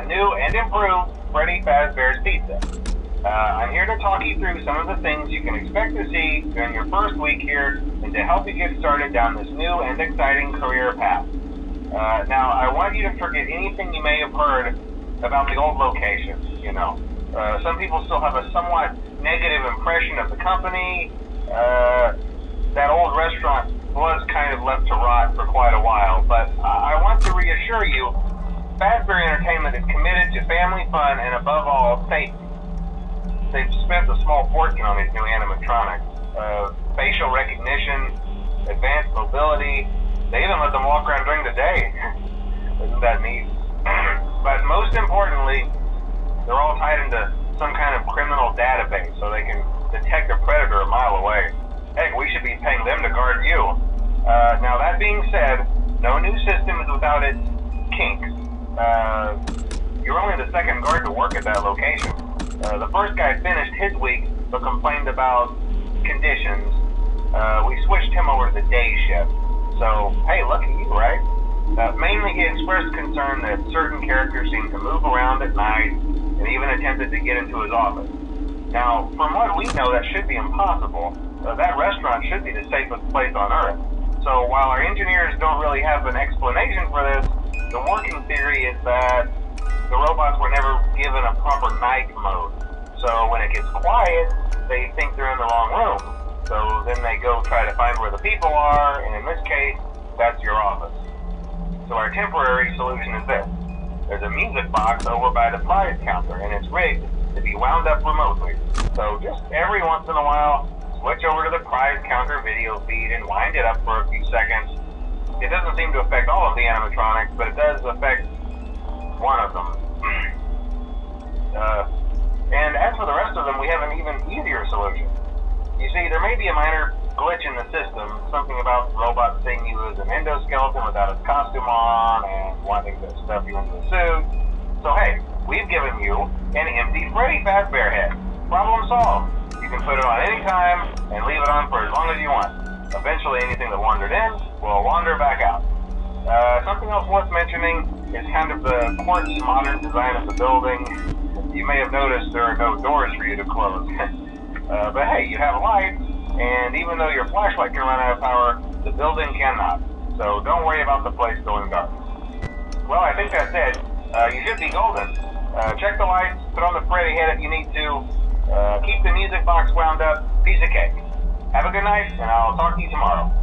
new and improved Freddy Fazbear's Pizza. I'm here to talk you through some of the things you can expect to see during your first week here and to help you get started down this new and exciting career path. Now, I want you to forget anything you may have heard about the old location, some people still have a somewhat negative impression of the company. That old restaurant was kind of left to rot for quite a while, but I want to reassure you, Fazbear Entertainment is committed to family fun and above all, safety. They've spent a small fortune on these new animatronics. Facial recognition, advanced mobility, they even let them walk around during the day. Isn't that neat? But most importantly, they're all tied into some kind of criminal database so they can detect a predator a mile away. Heck, we should be paying them to guard you. Now that being said, no new system is without its kinks. You're only the second guard to work at that location. The first guy finished his week but complained about conditions. We switched him over to the day shift. So, hey, look at you, right? Mainly he expressed concern that certain characters seemed to move around at night and even attempted to get into his office. Now, from what we know, that should be impossible. That restaurant should be the safest place on Earth. So while our engineers don't really have an explanation for this, the working theory is that the robots were never given a proper night mode. So when it gets quiet, they think they're in the wrong room. So then they go try to find where the people are, and in this case, that's your office. So our temporary solution is this. There's a music box over by the prize counter, and it's rigged to be wound up remotely. So just every once in a while, switch over to the prize counter video feed and wind it up for a few seconds. It doesn't seem to affect all of the animatronics, but it does affect one of them. And as for the rest of them, we have an even easier solution. You see, there may be a minor glitch in the system, something about robots seeing you as an endoskeleton without its costume on and wanting to stuff you into a suit. So hey, we've given you an empty Freddy Fazbear head. Problem solved. You can put it on any time and leave it on for as long as you want. Eventually anything that wandered in will wander back out. Something else worth mentioning is kind of the quartz modern design of the building. You may have noticed there are no doors for you to close. But hey, you have a light, and even though your flashlight can run out of power, the building cannot. So don't worry about the place going dark. Well, I think that's it. You should be golden. Check the lights, put on the Freddy head if you need to. Keep the music box wound up. Piece of cake. Have a good night, and I'll talk to you tomorrow.